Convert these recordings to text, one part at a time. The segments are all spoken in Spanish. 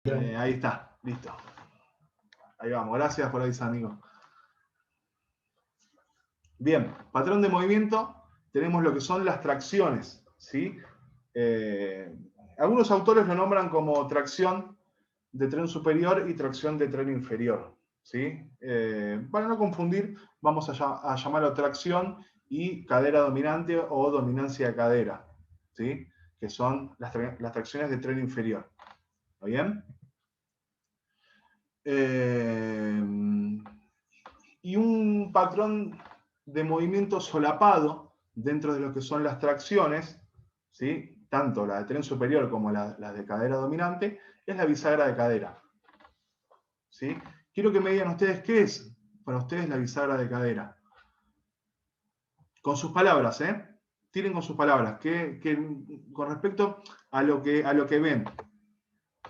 Ahí está, listo. Ahí vamos, gracias por avisar, Nico. Bien, patrón de movimiento, tenemos lo que son las tracciones, ¿sí? Algunos autores lo nombran como tracción de tren superior y tracción de tren inferior, ¿sí? Para no confundir, vamos a llamarlo tracción y cadera dominante o dominancia de cadera, ¿sí? Que son las tracciones de tren inferior. ¿Está bien? Y un patrón de movimiento solapado dentro de lo que son las tracciones, ¿sí? Tanto la de tren superior como la de cadera dominante, es la bisagra de cadera. ¿Sí? Quiero que me digan ustedes qué es para ustedes la bisagra de cadera. Con sus palabras, ¿eh? Tiren con sus palabras, con respecto a lo que ven.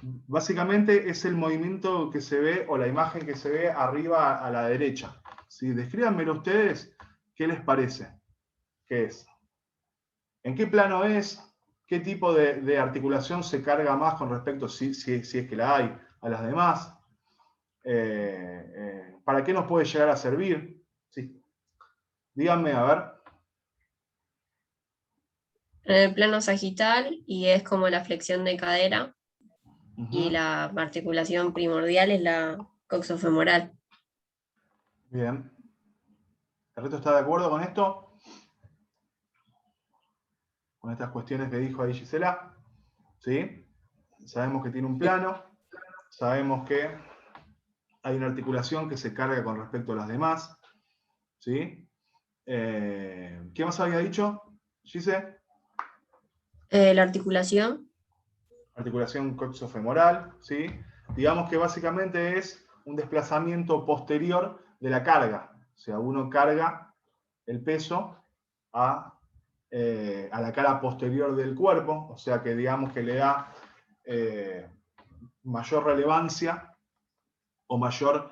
Básicamente es el movimiento que se ve o la imagen que se ve arriba a la derecha. ¿Sí? Descríbanmelo ustedes, ¿qué les parece? ¿Qué es? ¿En qué plano es? ¿Qué tipo de articulación se carga más con respecto, si es que la hay, a las demás? ¿Para qué nos puede llegar a servir? Sí. Díganme, a ver. En el plano sagital y es como la flexión de cadera y Uh-huh. la articulación primordial es la coxofemoral. Bien. ¿El resto está de acuerdo con esto? Con estas cuestiones que dijo ahí Gisela. ¿Sí? Sabemos que tiene un plano, sabemos que hay una articulación que se carga con respecto a las demás. ¿Sí? ¿Qué más había dicho, Gise? La articulación. Articulación coxofemoral, ¿sí? Digamos que básicamente es un desplazamiento posterior de la carga. O sea, uno carga el peso a la cara posterior del cuerpo, o sea que digamos que le da mayor relevancia o mayor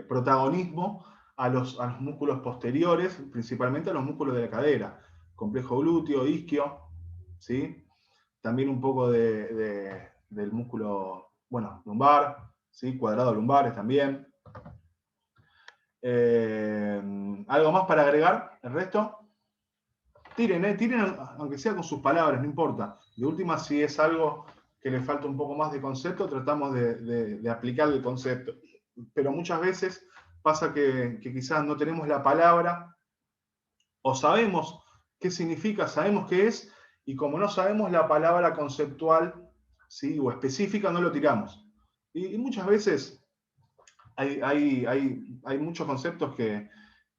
protagonismo a los músculos posteriores, principalmente a los músculos de la cadera, complejo glúteo, isquio, ¿sí? También un poco del músculo, bueno, lumbar, ¿sí? Cuadrado lumbares también. ¿Algo más para agregar? ¿El resto? Tiren aunque sea con sus palabras, no importa. De última, si es algo que le falta un poco más de concepto, tratamos de aplicar el concepto. Pero muchas veces pasa que quizás no tenemos la palabra o sabemos qué significa, sabemos qué es, y como no sabemos la palabra conceptual, ¿sí? O específica, no lo tiramos. Y muchas veces hay muchos conceptos que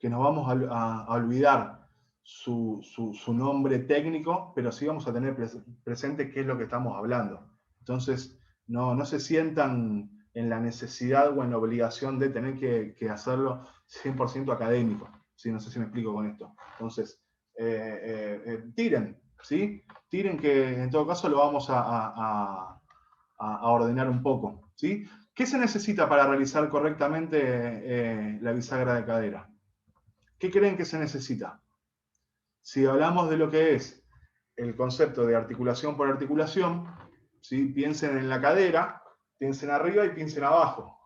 nos vamos a olvidar su nombre técnico, pero sí vamos a tener presente qué es lo que estamos hablando. Entonces, no se sientan en la necesidad o en la obligación de tener que hacerlo 100% académico. ¿Sí? No sé si me explico con esto. Entonces, tiren, ¿sí? Tiren que en todo caso lo vamos a ordenar un poco, ¿sí? ¿Qué se necesita para realizar correctamente la bisagra de cadera? ¿Qué creen que se necesita? Si hablamos de lo que es el concepto de articulación por articulación, ¿sí? Piensen en la cadera, piensen arriba y piensen abajo,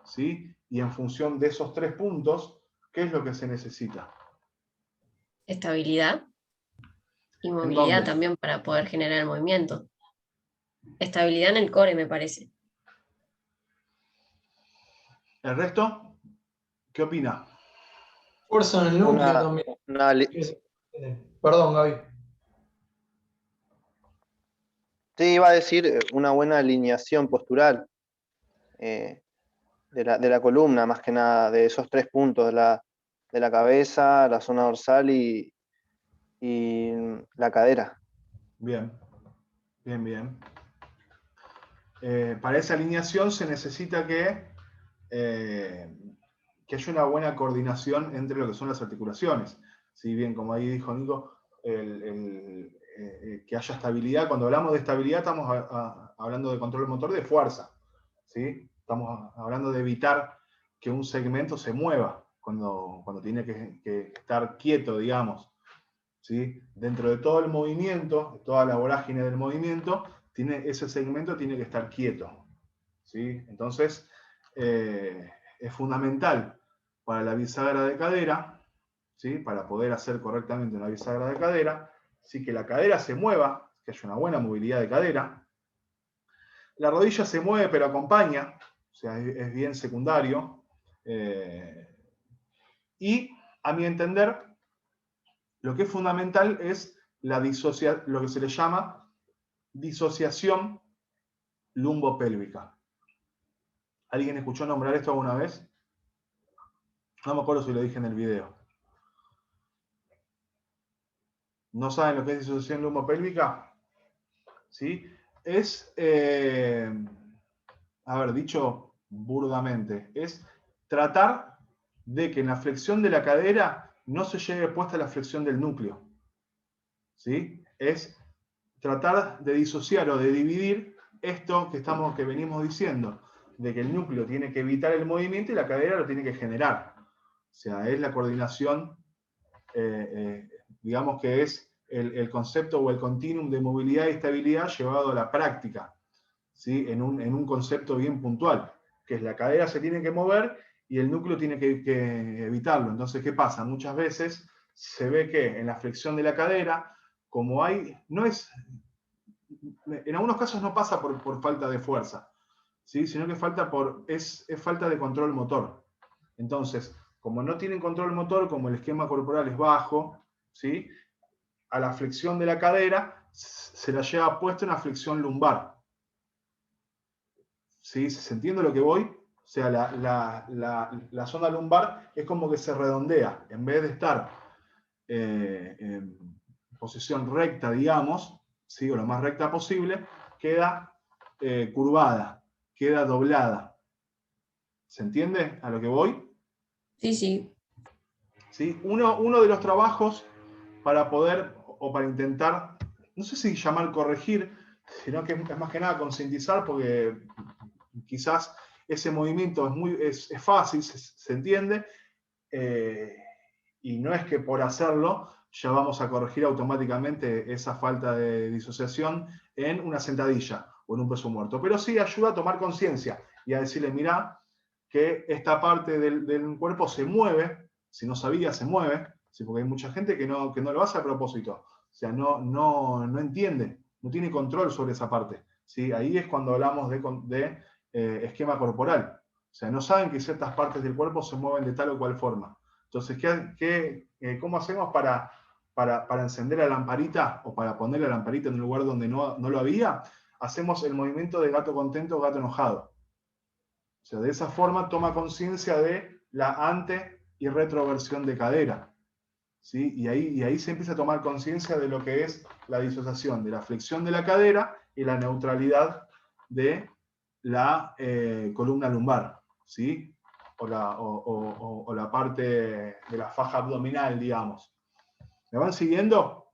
¿sí? Y en función de esos 3 puntos, ¿qué es lo que se necesita? Estabilidad y ¿En movilidad dónde? también para poder generar el movimiento. Estabilidad en el core, me parece. ¿El resto? ¿Qué opina? Fuerza en el núcleo Una, también. una, Perdón, Gaby. sí, iba a decir una buena alineación postural de la columna, más que nada, de esos 3 puntos, de la cabeza, la zona dorsal y la cadera. Bien, bien, bien. Para esa alineación se necesita que haya una buena coordinación entre lo que son las articulaciones. Si bien, como ahí dijo Nico, que haya estabilidad. Cuando hablamos de estabilidad estamos hablando de control motor de fuerza. ¿Sí? Estamos hablando de evitar que un segmento se mueva cuando tiene que estar quieto, digamos. ¿Sí? Dentro de todo el movimiento, de toda la vorágine del movimiento, ese segmento tiene que estar quieto, ¿sí? Entonces, es fundamental para la bisagra de cadera, ¿sí? Para poder hacer correctamente una bisagra de cadera, ¿sí? Que la cadera se mueva, que haya una buena movilidad de cadera. La rodilla se mueve pero acompaña, o sea, es bien secundario. Y, a mi entender, lo que es fundamental es lo que se le llama disociación lumbopélvica. ¿Alguien escuchó nombrar esto alguna vez? No me acuerdo si lo dije en el video. ¿No saben lo que es disociación lumbopélvica? ¿Sí? Es, a ver, dicho burdamente, es tratar de que en la flexión de la cadera no se lleve puesta la flexión del núcleo. ¿Sí? Es tratar de disociar o de dividir esto que venimos diciendo, de que el núcleo tiene que evitar el movimiento y la cadera lo tiene que generar. O sea, es la coordinación, digamos que es el concepto o el continuum de movilidad y estabilidad llevado a la práctica, ¿sí? En un concepto bien puntual, que es la cadera se tiene que mover y el núcleo tiene que evitarlo. Entonces, ¿qué pasa? Muchas veces se ve que en la flexión de la cadera, como hay, en algunos casos no pasa por falta de fuerza, ¿sí? Sino que es falta de control motor. Entonces, como no tienen control motor, como el esquema corporal es bajo, ¿sí? A la flexión de la cadera se la lleva puesta una flexión lumbar. ¿Sí? ¿Se entiende lo que voy? O sea, la zona lumbar es como que se redondea. En vez de estar en posición recta, digamos, ¿sí? O lo más recta posible, queda curvada, queda doblada. ¿Se entiende a lo que voy? Sí, sí. ¿Sí? Uno de los trabajos para poder, o para intentar, no sé si llamar corregir, sino que es más que nada concientizar, porque quizás ese movimiento es fácil, se entiende, y no es que por hacerlo ya vamos a corregir automáticamente esa falta de disociación en una sentadilla o en un peso muerto. Pero sí ayuda a tomar conciencia y a decirle, mirá, que esta parte del cuerpo se mueve, si no sabía, se mueve, ¿sí? Porque hay mucha gente que no lo hace a propósito, o sea, no entiende, no tiene control sobre esa parte, ¿sí? Ahí es cuando hablamos de esquema corporal, o sea, no saben que ciertas partes del cuerpo se mueven de tal o cual forma. Entonces, ¿cómo hacemos para encender la lamparita o para poner la lamparita en un lugar donde no lo había? Hacemos el movimiento de gato contento, gato enojado. O sea, de esa forma toma conciencia de la ante y retroversión de cadera, ¿sí? Y ahí se empieza a tomar conciencia de lo que es la disociación de la flexión de la cadera y la neutralidad de la columna lumbar, ¿sí? O la parte de la faja abdominal, digamos. ¿Me van siguiendo?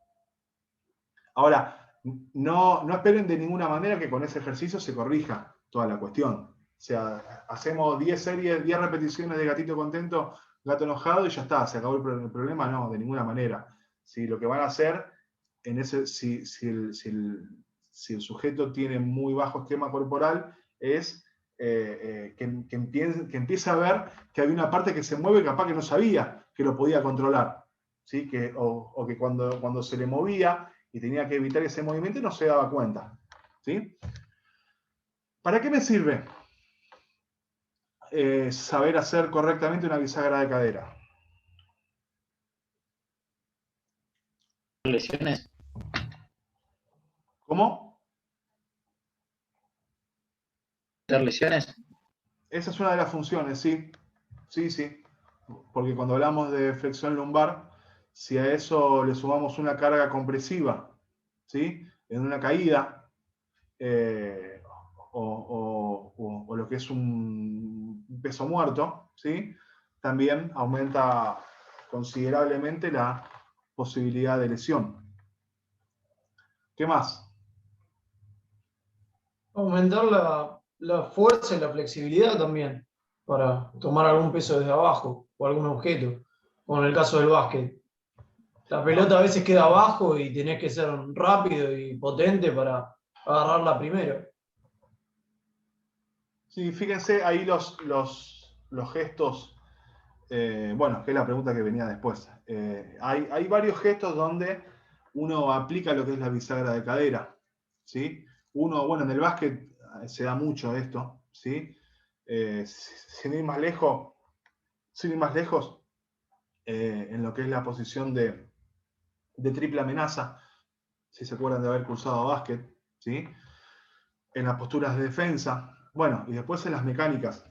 Ahora, no esperen de ninguna manera que con ese ejercicio se corrija toda la cuestión. O sea, hacemos 10 series, 10 repeticiones de gatito contento, gato enojado y ya está, se acabó el problema. No, de ninguna manera. ¿Sí? Lo que van a hacer, si el sujeto tiene muy bajo esquema corporal, es que empiece a ver que hay una parte que se mueve, capaz que no sabía que lo podía controlar. ¿Sí? O que cuando se le movía y tenía que evitar ese movimiento no se daba cuenta. ¿Sí? ¿Para qué me sirve saber hacer correctamente una bisagra de cadera? Lesiones. ¿Cómo? Lesiones. Esa es una de las funciones, sí. Sí. Porque cuando hablamos de flexión lumbar, si a eso le sumamos una carga compresiva, ¿sí? En una caída, o lo que es un peso muerto, ¿sí? También aumenta considerablemente la posibilidad de lesión. ¿Qué más? Aumentar la fuerza y la flexibilidad también, para tomar algún peso desde abajo o algún objeto, como en el caso del básquet. La pelota a veces queda abajo y tenés que ser rápido y potente para agarrarla primero. Sí, fíjense ahí los gestos, bueno, que es la pregunta que venía después. Hay varios gestos donde uno aplica lo que es la bisagra de cadera, ¿sí? Uno, bueno, en el básquet se da mucho esto, ¿sí? Sin ir más lejos, en lo que es la posición de triple amenaza, si se acuerdan de haber cursado básquet, ¿sí? En las posturas de defensa, bueno, y después en las mecánicas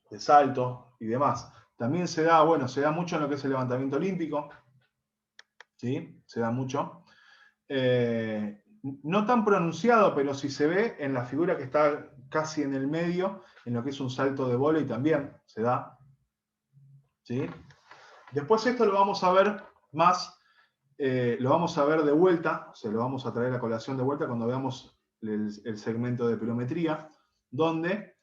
de salto y demás. También se da, bueno, se da mucho en lo que es el levantamiento olímpico, ¿sí? Se da mucho. No tan pronunciado, pero sí se ve en la figura que está casi en el medio, en lo que es un salto de vóley también se da, ¿sí? Después esto lo vamos a ver más, lo vamos a ver de vuelta, se lo vamos a traer a colación de vuelta cuando veamos el segmento de pirometría, donde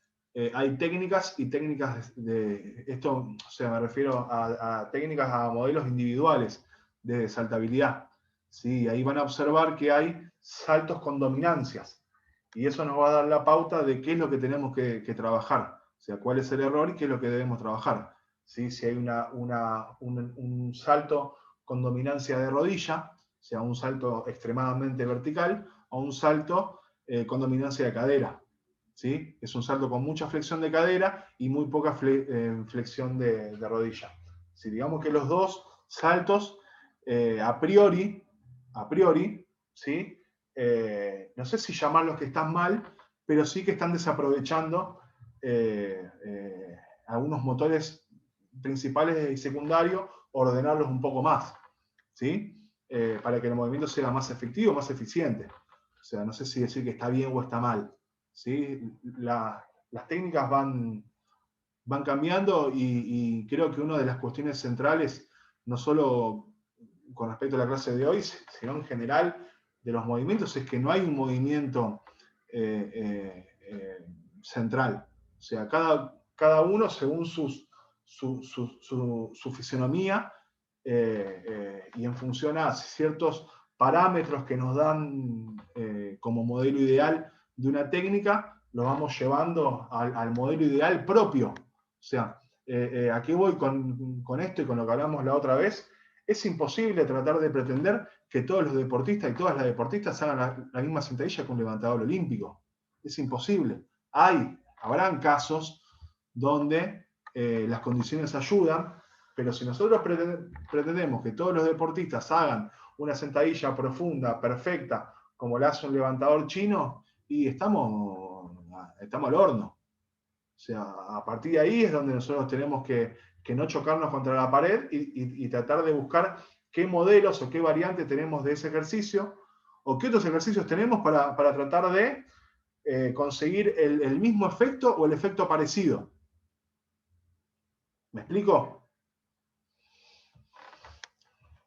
hay técnicas y técnicas de esto, o sea, me refiero a técnicas, a modelos individuales de saltabilidad. ¿Sí? Ahí van a observar que hay saltos con dominancias. Y eso nos va a dar la pauta de qué es lo que tenemos que trabajar. O sea, cuál es el error y qué es lo que debemos trabajar. ¿Sí? Si hay un salto con dominancia de rodilla, o sea, un salto extremadamente vertical, o un salto con dominancia de cadera. ¿Sí? Es un salto con mucha flexión de cadera y muy poca flexión de rodilla. Si digamos que los dos saltos, a priori, ¿sí? No sé si llamarlos que están mal, pero sí que están desaprovechando algunos motores principales y secundarios, ordenarlos un poco más, ¿sí? Para que el movimiento sea más efectivo, más eficiente. O sea, no sé si decir que está bien o está mal, ¿sí? Las técnicas van cambiando y creo que una de las cuestiones centrales, no solo con respecto a la clase de hoy, sino en general de los movimientos, es que no hay un movimiento central. O sea, cada uno según su fisionomía y en función a ciertos parámetros que nos dan como modelo ideal de una técnica, lo vamos llevando al modelo ideal propio. O sea, aquí voy con esto y con lo que hablamos la otra vez. Es imposible tratar de pretender que todos los deportistas y todas las deportistas hagan la misma sentadilla que un levantador olímpico. Es imposible. Habrán casos donde las condiciones ayudan, pero si nosotros pretendemos que todos los deportistas hagan una sentadilla profunda, perfecta, como la hace un levantador chino, y estamos al horno. O sea, a partir de ahí es donde nosotros tenemos que no chocarnos contra la pared y tratar de buscar qué modelos o qué variantes tenemos de ese ejercicio o qué otros ejercicios tenemos para tratar de conseguir el mismo efecto o el efecto parecido. ¿Me explico?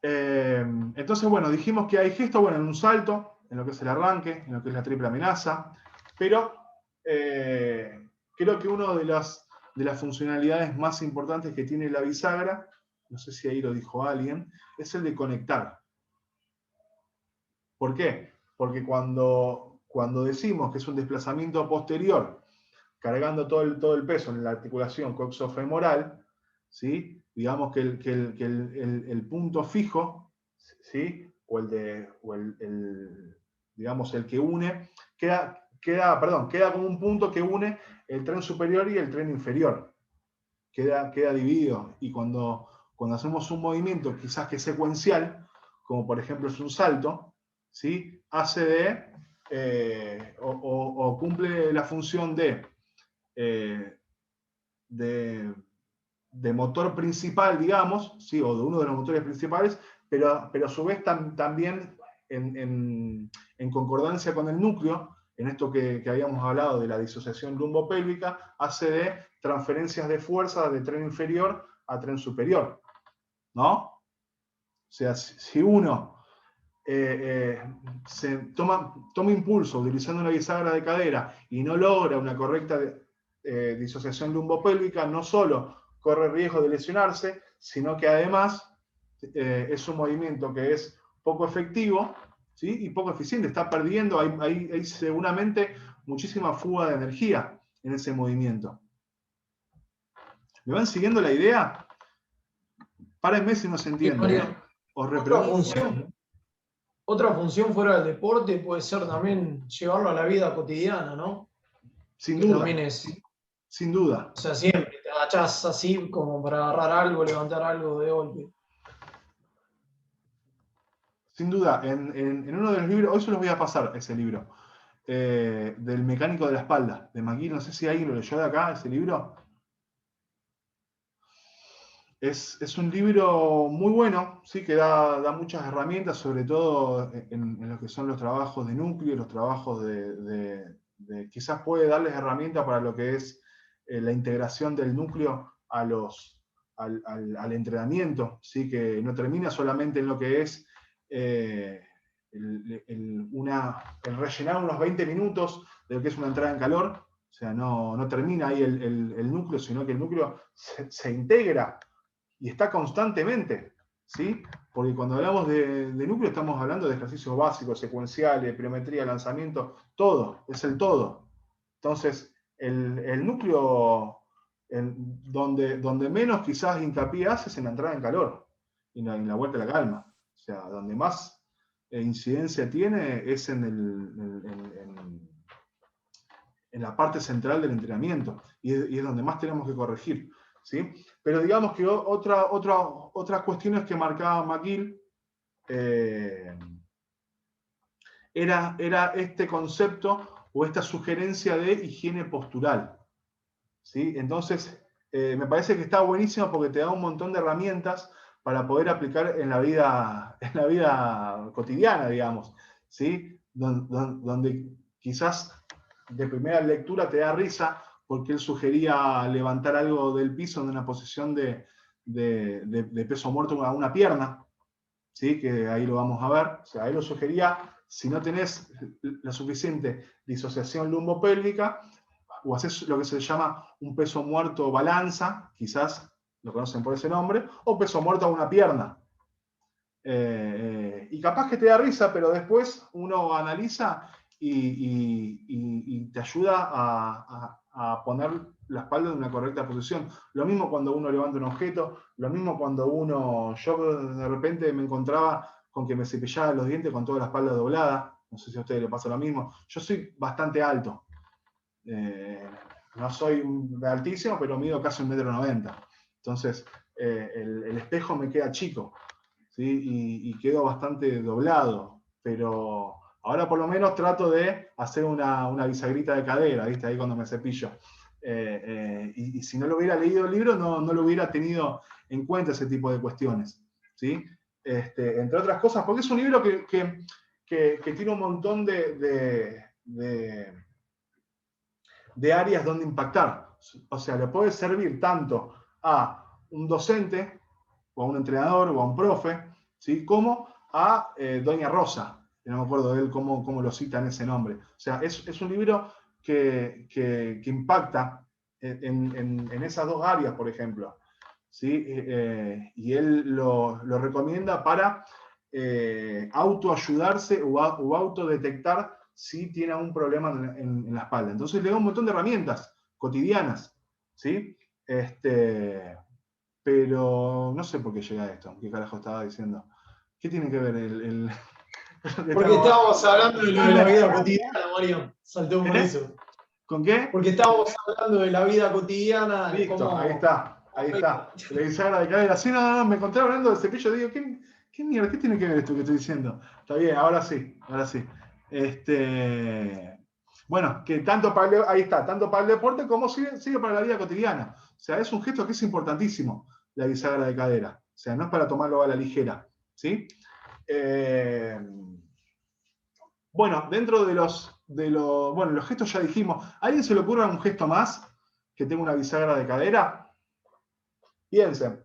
Entonces, bueno, dijimos que hay gestos, bueno, en un salto, en lo que es el arranque, en lo que es la triple amenaza, pero creo que una de las funcionalidades más importantes que tiene la bisagra, no sé si ahí lo dijo alguien, es el de conectar. ¿Por qué? Porque cuando decimos que es un desplazamiento posterior, cargando todo el peso en la articulación coxofemoral, ¿sí? Digamos que el punto fijo, ¿sí? Digamos, el que une, queda como un punto que une el tren superior y el tren inferior. Queda dividido. Y cuando hacemos un movimiento quizás que es secuencial, como por ejemplo es un salto, ¿sí? Hace o cumple la función de motor principal, digamos, ¿sí? O de uno de los motores principales, pero a su vez también en concordancia con el núcleo, en esto que habíamos hablado de la disociación lumbopélvica, hace de transferencias de fuerza de tren inferior a tren superior, ¿no? O sea, si uno se toma impulso utilizando una bisagra de cadera y no logra una correcta disociación lumbopélvica, no solo corre riesgo de lesionarse, sino que además es un movimiento que es poco efectivo ¿sí? Y poco eficiente, está perdiendo, hay seguramente muchísima fuga de energía en ese movimiento. ¿Me van siguiendo la idea? Párenme si no se Y entiende, Mario, Os otra repregunto. función fuera del deporte puede ser también llevarlo a la vida cotidiana, ¿no? Sin Que duda, también es, sin duda. o sea, siempre te agachás así como para agarrar algo, levantar algo de golpe. Sin duda, en uno de los libros, hoy se los voy a pasar ese libro, del mecánico de la espalda, de McGill, no sé si alguien lo leyó de acá, ese libro. Es un libro muy bueno, ¿sí? Que da muchas herramientas, sobre todo en lo que son los trabajos de núcleo, los trabajos quizás puede darles herramientas para lo que es la integración del núcleo al entrenamiento, ¿sí? Que no termina solamente en lo que es el rellenar unos 20 minutos de lo que es una entrada en calor, o sea, no termina ahí el núcleo, sino que el núcleo se integra y está constantemente, ¿sí? Porque cuando hablamos de núcleo estamos hablando de ejercicios básicos, secuenciales, pliometría, lanzamiento, todo, es el todo. Entonces, el núcleo donde menos quizás hincapié hace es en la entrada en calor y en la vuelta a la calma. O sea, donde más incidencia tiene es en la parte central del entrenamiento y es donde más tenemos que corregir. ¿Sí? Pero digamos que otras cuestiones que marcaba McGill era este concepto o esta sugerencia de higiene postural. ¿Sí? Entonces, me parece que está buenísimo porque te da un montón de herramientas para poder aplicar en la vida cotidiana, digamos. ¿Sí? Donde quizás de primera lectura te da risa porque él sugería levantar algo del piso en una posición de peso muerto a una pierna, ¿sí? Que ahí lo vamos a ver. O sea, él lo sugería, si no tenés la suficiente disociación lumbopélvica, o haces lo que se llama un peso muerto balanza, quizás lo conocen por ese nombre, o peso muerto a una pierna. Y capaz que te da risa, pero después uno analiza y te ayuda a poner la espalda en una correcta posición. Lo mismo cuando uno levanta un objeto, lo mismo cuando yo de repente me encontraba con que me cepillaba los dientes con toda la espalda doblada. No sé si a ustedes les pasa lo mismo. Yo soy bastante alto. No soy altísimo, pero mido casi 1,90 m. Entonces, el espejo me queda chico. ¿Sí? Y quedo bastante doblado, pero ahora por lo menos trato de hacer una bisagrita de cadera, ¿viste? Ahí cuando me cepillo. Y si no lo hubiera leído el libro, no lo hubiera tenido en cuenta ese tipo de cuestiones, ¿sí? Entre otras cosas, porque es un libro que tiene un montón de áreas donde impactar. O sea, le puede servir tanto a un docente, o a un entrenador, o a un profe, ¿sí? Como a Doña Rosa, que no me acuerdo de él cómo lo cita en ese nombre. O sea, es un libro que impacta en esas dos áreas, por ejemplo. ¿Sí? Y él lo recomienda para autoayudarse o autodetectar si tiene algún problema en la espalda. Entonces le da un montón de herramientas cotidianas, ¿sí? Pero no sé por qué llega a esto. ¿Qué carajo estaba diciendo? ¿Qué tiene que ver Porque estábamos hablando de lo de la vida cotidiana, Mario. Saltó por eso. ¿Con qué? Porque estábamos hablando de la vida cotidiana. Listo, Cómo... ahí está. La bisagra de cadera. Sí, no, me encontré hablando del cepillo. Digo, ¿qué mierda? ¿Qué tiene que ver esto que estoy diciendo? Está bien, ahora sí, ahora sí. Bueno, que tanto para ahí está, tanto para el deporte como sigue para la vida cotidiana. O sea, es un gesto que es importantísimo, la bisagra de cadera. O sea, no es para tomarlo a la ligera. ¿Sí? Bueno, dentro de los gestos ya dijimos. ¿A alguien se le ocurre un gesto más que tenga una bisagra de cadera? Piensen.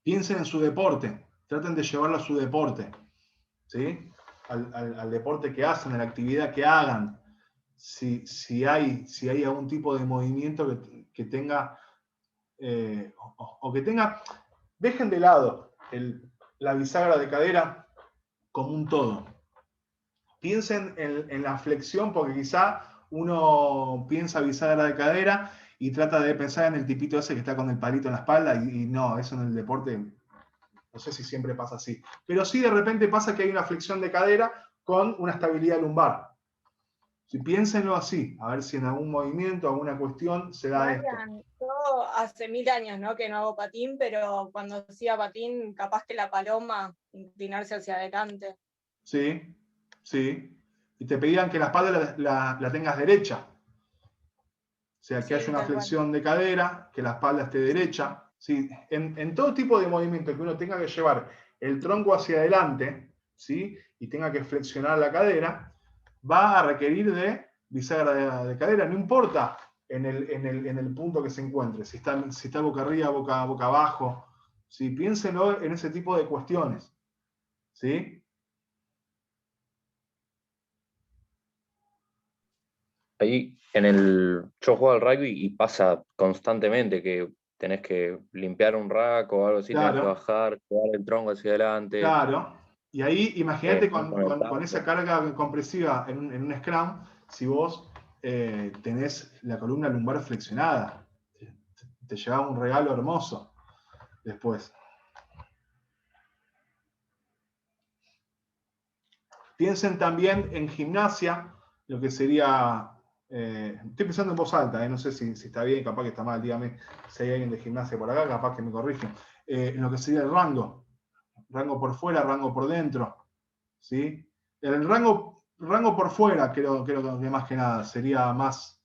Piensen en su deporte. Traten de llevarlo a su deporte. ¿Sí? Al deporte que hacen, a la actividad que hagan. Si hay algún tipo de movimiento que tenga, o que tenga, dejen de lado la bisagra de cadera como un todo. Piensen en la flexión, porque quizá uno piensa bisagra de cadera y trata de pensar en el tipito ese que está con el palito en la espalda, y no, eso en el deporte, no sé si siempre pasa así. Pero sí de repente pasa que hay una flexión de cadera con una estabilidad lumbar. Si piénsenlo así, a ver si en algún movimiento, alguna cuestión se da esto. Marian, yo hace 1000 años, ¿no?, que no hago patín, pero cuando hacía patín, capaz que la paloma, inclinarse hacia adelante. Sí, sí. Y te pedían que la espalda la tengas derecha. O sea, que Sí, haya una tal cual. flexión de cadera, que la espalda esté derecha. ¿Sí? En todo tipo de movimiento que uno tenga que llevar el tronco hacia adelante, ¿sí?, y tenga que flexionar la cadera, va a requerir de bisagra de cadera, no importa en el punto que se encuentre, si está boca arriba, boca abajo. ¿Sí? Piénsenlo en ese tipo de cuestiones. ¿Sí? Ahí yo juego al rugby y pasa constantemente que tenés que limpiar un rack o algo así, tenés que Claro, bajar, llevar el tronco hacia adelante, claro. Y ahí imagínate con el con esa tazo. carga compresiva en un scrum, si vos tenés la columna lumbar flexionada, te lleva un regalo hermoso después. Piensen también en gimnasia, lo que sería, estoy pensando en voz alta, no sé si está bien, capaz que está mal, dígame si hay alguien de gimnasia por acá, capaz que me corrigen. En lo que sería el rango por fuera, rango por dentro, ¿sí? El rango por fuera creo que más que nada sería más,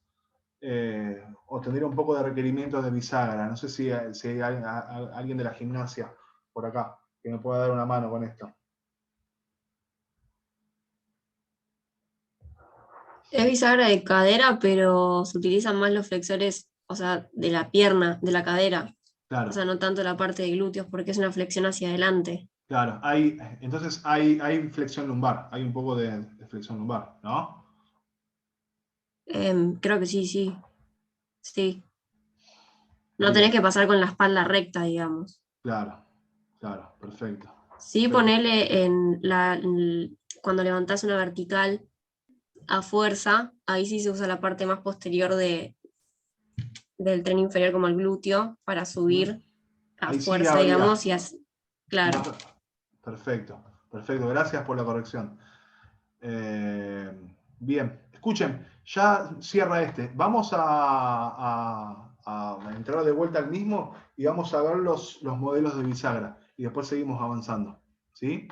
o tendría un poco de requerimientos de bisagra. No sé si hay alguien de la gimnasia por acá que me pueda dar una mano con esto. Es bisagra de cadera, pero se utilizan más los flexores, o sea, de la pierna, de la cadera. Claro. O sea, no tanto la parte de glúteos, porque es una flexión hacia adelante. Claro, entonces hay flexión lumbar, hay un poco de flexión lumbar, ¿no? Creo que sí, sí. Sí. No tenés Bien, que pasar con la espalda recta, digamos. claro, perfecto. Sí, Perfecto. ponele cuando levantás una vertical a fuerza, ahí sí se usa la parte más posterior del tren inferior como el glúteo para subir a Ahí sí fuerza, habría. digamos, y así. Claro. Perfecto, gracias por la corrección. Bien, escuchen, ya cierra este. Vamos a entrar de vuelta al mismo y vamos a ver los modelos de bisagra y después seguimos avanzando. ¿Sí?